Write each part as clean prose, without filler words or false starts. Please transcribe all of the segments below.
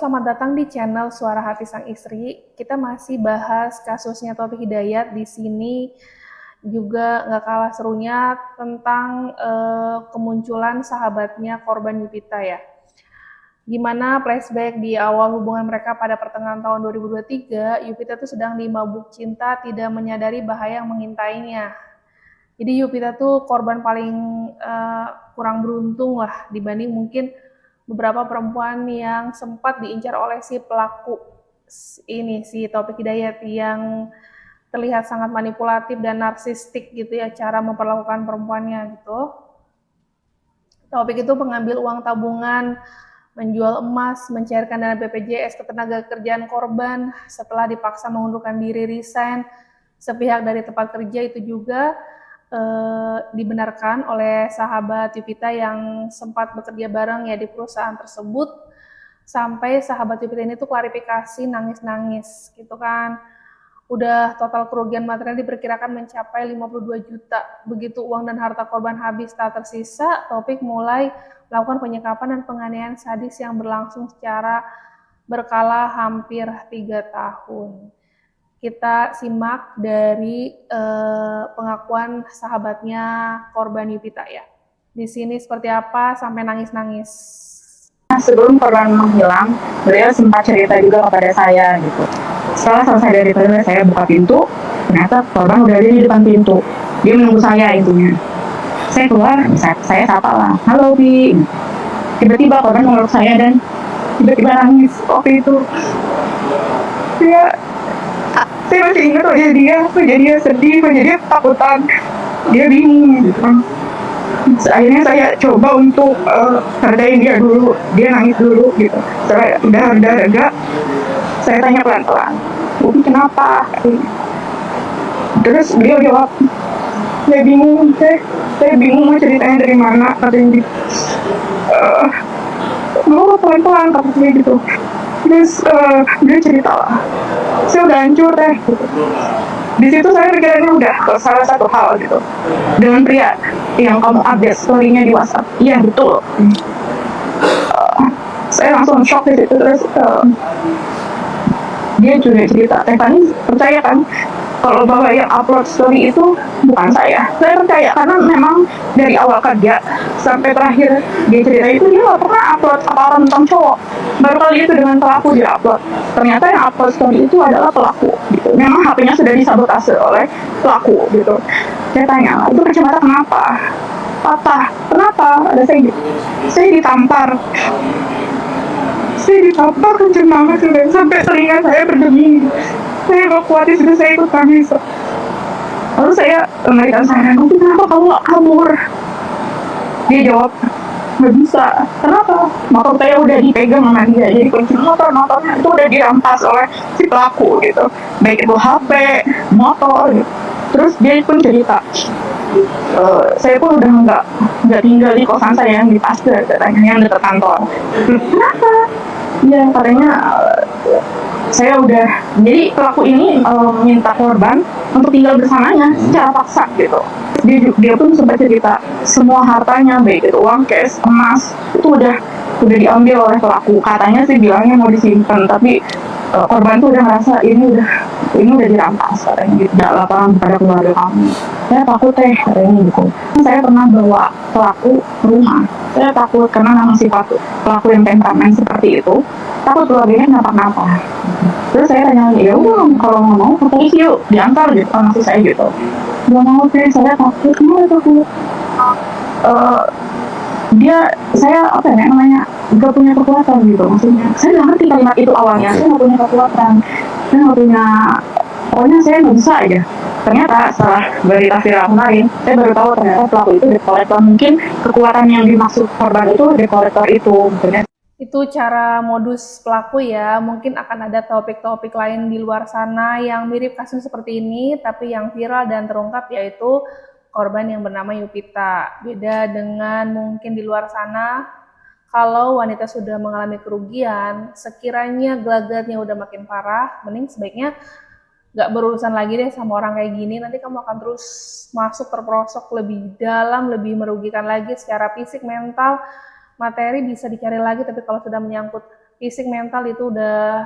selamat datang di channel Suara Hati Sang Istri. Kita masih bahas kasusnya Taufik Hidayat. Di sini juga nggak kalah serunya tentang kemunculan sahabatnya korban Yupita ya. Gimana flashback di awal hubungan mereka pada pertengahan tahun 2023, Yupita tuh sedang di mabuk cinta, tidak menyadari bahaya yang mengintainya. Jadi Yupita tuh korban paling kurang beruntung lah dibanding mungkin beberapa perempuan yang sempat diincar oleh si pelaku ini, si Taufik Hidayat, yang terlihat sangat manipulatif dan narsistik gitu ya cara memperlakukan perempuannya gitu. Taufik itu mengambil uang tabungan, menjual emas, mencairkan dana BPJS ke tenaga kerjaan korban setelah dipaksa mengundurkan diri, resign sepihak dari tempat kerja. Itu juga dibenarkan oleh sahabat Yupita yang sempat bekerja bareng ya di perusahaan tersebut. Sampai sahabat Yupita ini tuh klarifikasi nangis-nangis gitu kan. Udah total kerugian material diperkirakan mencapai 52 juta. Begitu uang dan harta korban habis tak tersisa, Taufik mulai melakukan penyekapan dan penganiayaan sadis yang berlangsung secara berkala hampir 3 tahun. Kita simak dari pengakuan sahabatnya korban Yupita ya. Di sini seperti apa sampai nangis-nangis. Sebelum korban menghilang, beliau sempat cerita juga kepada saya gitu. Setelah selesai dari toilet, saya buka pintu, ternyata korban udah ada di depan pintu. Dia menunggu saya intinya. Saya keluar, saya sapa lah, halo Bi. Tiba-tiba korban meluk saya dan tiba-tiba nangis waktu itu. Saya masih ingat wajah dia sedih, wajah dia ketakutan, dia bingung gitu. Akhirnya saya coba untuk hargain dia dulu, dia nangis dulu gitu. Setelah udah reda, saya tanya pelan-pelan, Bumi kenapa? Terus beliau jawab, saya bingung mau ceritanya dari mana, katanya gitu. Mau pelan-pelan katanya gitu. Terus dia cerita lah, saya udah hancur deh gitu. Di situ saya pikirannya udah ke salah satu hal gitu, dengan pria yang kamu update story-nya di WhatsApp. Iya betul. Saya langsung shock di situ. Terus dia juga cerita, Tiffany percaya kan kalau bahwa yang upload story itu bukan saya percaya karena memang dari awal kerja sampai terakhir dia cerita itu dia nggak pernah upload apa-apa tentang cowok. Baru kali itu dengan pelaku dia upload. Ternyata yang upload story itu adalah pelaku gitu. Memang HP-nya sudah disabotase oleh pelaku gitu. Saya tanya, itu kacamata kenapa? Patah. Kenapa? Ada saya gitu. Saya ditampar kenceng banget sampai telinga saya berdemi. Saya gak kuat, sudah saya ikut nangis. Lalu saya memberikan saran, kenapa kamu gak kabur? Dia jawab, gak bisa. Kenapa? Motor saya udah dipegang sama dia, jadi kunci motornya itu udah dirampas oleh si pelaku gitu. Baik itu HP, motor gitu. Terus dia pun cerita, saya pun udah nggak tinggal di kosan saya yang di Pasteur, katanya yang dekat kantor. Kenapa? Ya katanya saya udah, jadi pelaku ini minta korban untuk tinggal bersamanya secara paksa gitu. Dia pun sempat cerita semua hartanya, baik itu uang cash, emas, itu udah diambil oleh pelaku. Katanya sih bilangnya mau disimpan, tapi korban tuh udah ngerasa ini udah dirampas, katanya gitu. Gak laporan kepada keluarga kamu. Saya takut katanya gitu. Saya pernah bawa pelaku ke rumah. Saya takut karena memang sifat pelaku yang temperamen seperti itu. Takut keluarganya kenapa-napa. Terus saya tanya lagi, ya udah kalau nggak mau ke polisi yuk, diantar gitu kan maksud saya gitu. Nggak mau saya takut, takut. Saya nggak punya kekuatan gitu maksudnya. Saya nggak ngerti kalimat itu awalnya, saya nggak punya kekuatan, pokoknya saya nggak bisa aja. Ternyata setelah veritas viral kemarin, saya baru tahu ternyata pelaku itu debt collector. Mungkin kekuatan yang dimaksud korban itu debt collector itu. Itu cara modus pelaku ya. Mungkin akan ada topik-topik lain di luar sana yang mirip kasus seperti ini, tapi yang viral dan terungkap yaitu korban yang bernama Yupita. Beda dengan mungkin di luar sana, kalau wanita sudah mengalami kerugian, sekiranya gelagatnya udah makin parah, mending sebaiknya gak berurusan lagi deh sama orang kayak gini. Nanti kamu akan terus masuk terperosok lebih dalam, lebih merugikan lagi secara fisik, mental, materi bisa dicari lagi. Tapi kalau sudah menyangkut fisik mental itu udah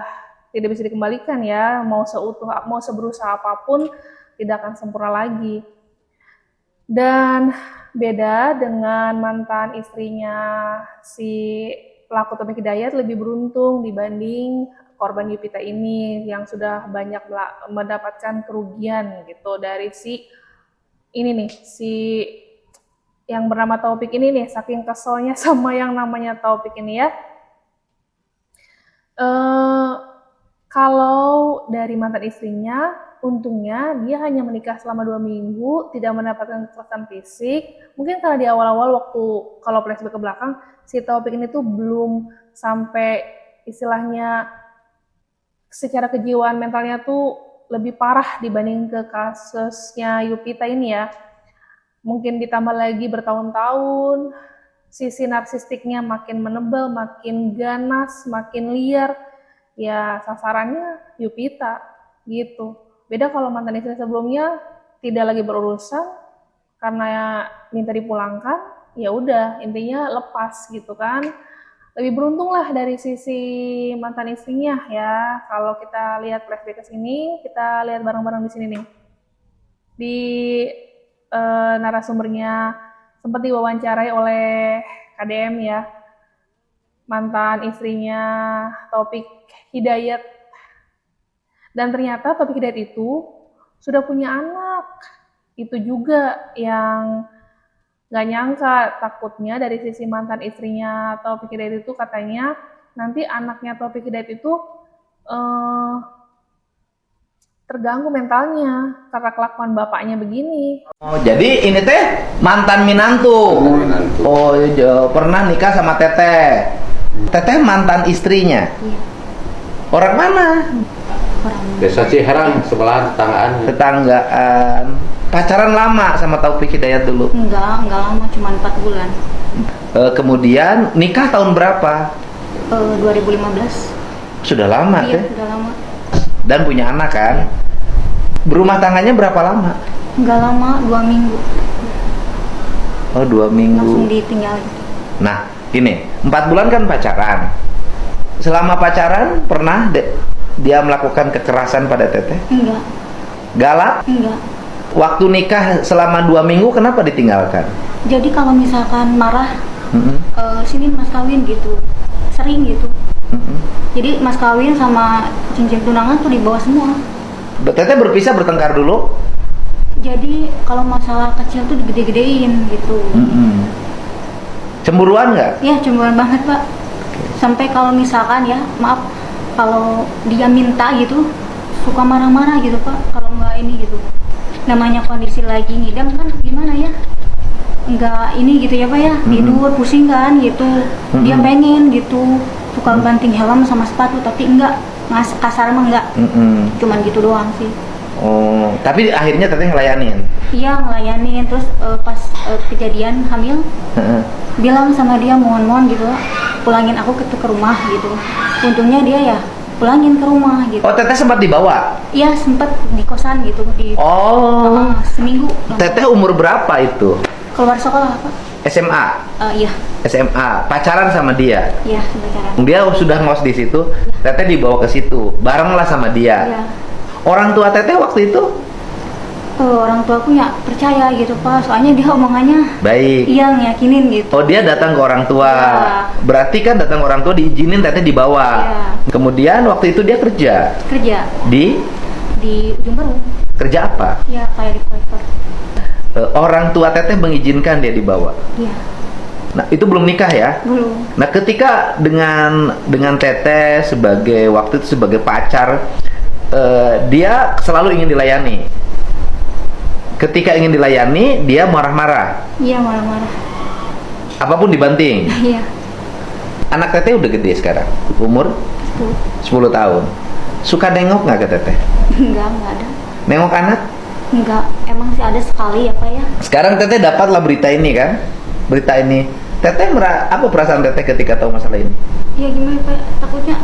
tidak bisa dikembalikan ya, mau seutuh, mau seberusaha apapun tidak akan sempurna lagi. Dan beda dengan mantan istrinya si pelaku Taufik Hidayat, lebih beruntung dibanding korban Yupita ini yang sudah banyak mendapatkan kerugian gitu dari si ini nih, si yang bernama Taufik ini nih, saking keselnya sama yang namanya Taufik ini ya. Kalau dari mantan istrinya, untungnya dia hanya menikah selama 2 minggu, tidak mendapatkan kekerasan fisik. Mungkin karena di awal-awal waktu, kalau flashback ke belakang, si Taufik ini tuh belum sampai istilahnya secara kejiwaan mentalnya tuh lebih parah dibanding ke kasusnya Yupita ini ya. Mungkin ditambah lagi bertahun-tahun, sisi narsistiknya makin menebal, makin ganas, makin liar. Ya sasarannya Yupita gitu. Beda kalau mantan istri sebelumnya tidak lagi berurusan karena minta dipulangkan, ya udah intinya lepas gitu kan. Lebih beruntung lah dari sisi mantan istrinya ya. Kalau kita lihat flashback ke sini, kita lihat bareng-bareng di sini nih. Di narasumbernya sempat diwawancarai oleh KDM ya, mantan istrinya Taufik Hidayat. Dan ternyata Taufik Hidayat itu sudah punya anak. Itu juga yang gak nyangka, takutnya dari sisi mantan istrinya Taufik Hidayat itu katanya nanti anaknya Taufik Hidayat itu terganggu mentalnya karena kelakuan bapaknya begini. Oh, jadi ini teh mantan minantu. Oh, pernah nikah sama Teteh. Teteh mantan istrinya. Iya. Orang mana? Orang Desa Ciherang, sebelah tetanggaan. Tetanggaan. Pacaran lama sama Taufik Hidayat dulu. enggak lama, cuma 4 bulan. Kemudian nikah tahun berapa? 2015. Sudah lama Iya, teh. udah lama. Dan punya anak kan? Berumah tangganya berapa lama? Enggak lama, 2 minggu. Oh, 2 minggu. Langsung ditinggalin. Nah, ini 4 bulan kan pacaran. Selama pacaran pernah dia melakukan kekerasan pada Teteh? Enggak, Galak? enggak. Waktu nikah selama 2 minggu kenapa ditinggalkan? Jadi kalau misalkan marah, Mm-mm. sini mas kawin gitu. Sering gitu. Mm-mm. Jadi mas kawin sama cincin tunangan tuh dibawa semua. Teteh berpisah bertengkar dulu? Jadi kalau masalah kecil tuh digede-gedein gitu. Mm-mm. Cemburuan nggak? Ya cemburuan banget pak. Sampai kalau misalkan ya, maaf, kalau dia minta gitu, suka marah-marah gitu pak. Kalau nggak ini gitu, namanya kondisi lagi ngidam kan gimana ya? Nggak ini gitu ya pak ya, tidur pusing kan gitu. Dia pengen gitu, suka banting helm sama sepatu, tapi enggak, kasar mah enggak. Mm-mm. Cuman gitu doang sih. Oh, tapi akhirnya Teteh ngelayanin? Iya ngelayanin, terus pas kejadian hamil, Heeh. bilang sama dia mohon-mohon gitu, pulangin aku ke rumah gitu. Untungnya dia ya pulangin ke rumah gitu. Oh, Teteh sempat dibawa? Iya sempet di kosan gitu di Oh, seminggu. Teteh umur berapa itu? Keluar sekolah apa? SMA? Iya, SMA, pacaran sama dia? iya pacaran. Dia sudah ngos di situ, Teteh dibawa ke situ, bareng lah sama dia. Iya. Orang tua Teteh waktu itu? Orang tuaku ya percaya gitu pak, soalnya dia omongannya Baik. iya ngeyakinin gitu. Oh, dia datang ke orang tua. Iya. Berarti kan datang ke orang tua diizinin Teteh dibawa. Iya. Kemudian waktu itu dia kerja Kerja di Ujung Berung, kerja apa? ya kayak di kolektor. Orang tua Teteh mengizinkan dia dibawa. Iya, Nah, itu belum nikah ya? belum. Nah, ketika dengan Teteh sebagai waktu itu sebagai pacar, dia selalu ingin dilayani. Ketika ingin dilayani, dia marah-marah. Iya marah-marah. Apapun dibanting. Iya. Anak Teteh udah gede sekarang, umur Tuh. 10 tahun. Suka nengok nggak ke Teteh? Enggak ada. Nengok anak? Enggak, emang sih ada sekali ya pak ya. Sekarang Teteh dapatlah berita ini kan? Berita ini. Teteh apa perasaan Teteh ketika tahu masalah ini? Ya gimana pak, takutnya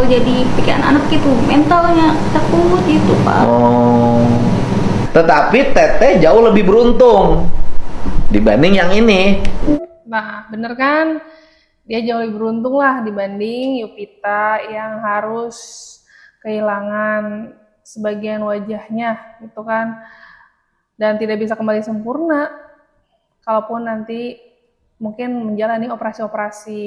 jadi pikiran anak gitu, mentalnya takut gitu pak. Oh. Tetapi Teteh jauh lebih beruntung dibanding yang ini. Nah, bener kan? Dia jauh lebih beruntung lah dibanding Yupita yang harus kehilangan sebagian wajahnya gitu kan, dan tidak bisa kembali sempurna kalaupun nanti mungkin menjalani operasi-operasi.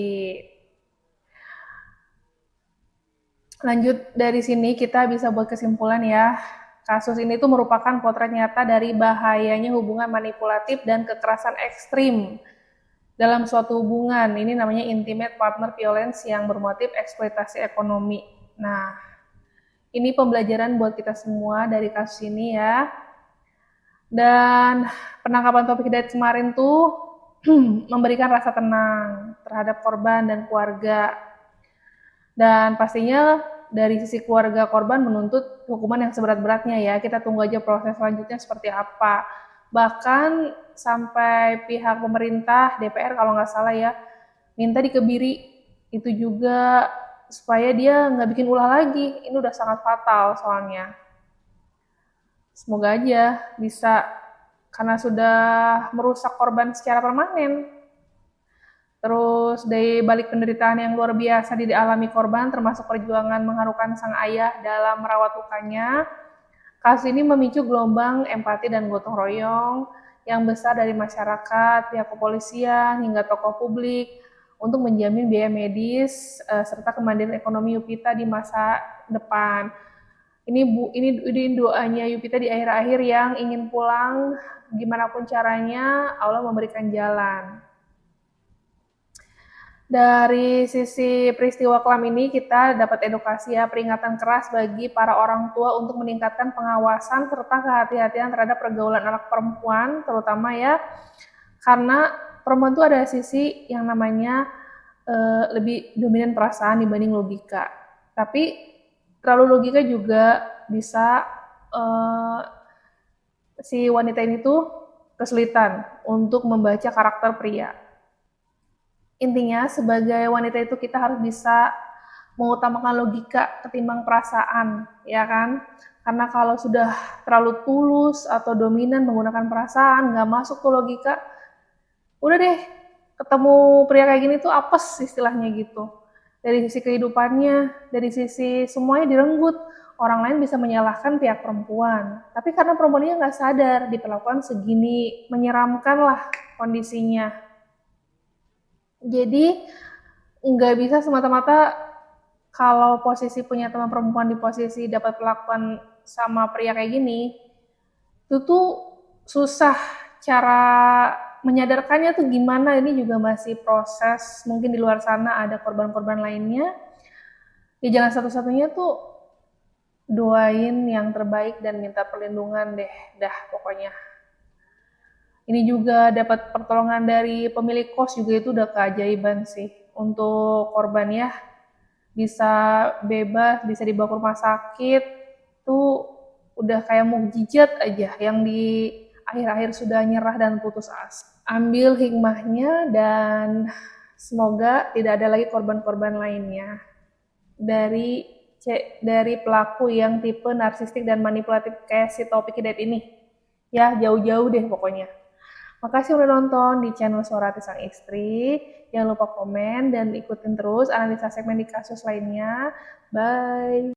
Lanjut dari sini kita bisa buat kesimpulan ya, kasus ini tuh merupakan potret nyata dari bahayanya hubungan manipulatif dan kekerasan ekstrim dalam suatu hubungan. Ini namanya intimate partner violence yang bermotif eksploitasi ekonomi. Nah, ini pembelajaran buat kita semua dari kasus ini ya. Dan penangkapan Taufik Hidayat kemarin tuh memberikan rasa tenang terhadap korban dan keluarga. Dan pastinya dari sisi keluarga korban menuntut hukuman yang seberat-beratnya ya. Kita tunggu aja proses selanjutnya seperti apa. Bahkan sampai pihak pemerintah, DPR kalau nggak salah ya, minta dikebiri. Itu juga supaya dia nggak bikin ulah lagi. Ini udah sangat fatal soalnya. Semoga aja bisa, karena sudah merusak korban secara permanen. Terus dari balik penderitaan yang luar biasa dialami korban, termasuk perjuangan mengharukan sang ayah dalam merawat lukanya, kasus ini memicu gelombang empati dan gotong royong yang besar dari masyarakat, pihak kepolisian, hingga tokoh publik untuk menjamin biaya medis serta kemandirian ekonomi Yupita di masa depan. Ini doanya Yupita di akhir-akhir yang ingin pulang, gimana pun caranya Allah memberikan jalan. Dari sisi peristiwa kelam ini kita dapat edukasi ya, peringatan keras bagi para orang tua untuk meningkatkan pengawasan serta kehati-hatian terhadap pergaulan anak perempuan, terutama ya, karena perempuan itu ada sisi yang namanya lebih dominan perasaan dibanding logika. Tapi terlalu logika juga bisa si wanita ini tuh kesulitan untuk membaca karakter pria. Intinya sebagai wanita itu kita harus bisa mengutamakan logika ketimbang perasaan, ya kan? Karena kalau sudah terlalu tulus atau dominan menggunakan perasaan, nggak masuk ke logika, udah deh, ketemu pria kayak gini tuh apes istilahnya gitu. Dari sisi kehidupannya, dari sisi semuanya direnggut. Orang lain bisa menyalahkan pihak perempuan, tapi karena perempuannya nggak sadar, diperlakukan segini, menyeramkan lah kondisinya. Jadi nggak bisa semata-mata kalau posisi punya teman perempuan di posisi dapat perlakuan sama pria kayak gini, itu tuh susah cara menyadarkannya tuh gimana. Ini juga masih proses, mungkin di luar sana ada korban-korban lainnya. Ya jangan satu-satunya tuh doain yang terbaik dan minta perlindungan deh, dah pokoknya. Ini juga dapat pertolongan dari pemilik kos juga, itu udah keajaiban sih untuk korban ya. Bisa bebas, bisa dibawa ke rumah sakit, tuh udah kayak mukjizat aja yang di akhir-akhir sudah nyerah dan putus asa. Ambil hikmahnya dan semoga tidak ada lagi korban-korban lainnya dari pelaku yang tipe narsistik dan manipulatif kayak si Taufik Hidayat ini. Ya, jauh-jauh deh pokoknya. Makasih udah nonton di channel Suara Hati Sang Istri. Jangan lupa komen dan ikutin terus analisa segmen di kasus lainnya. Bye!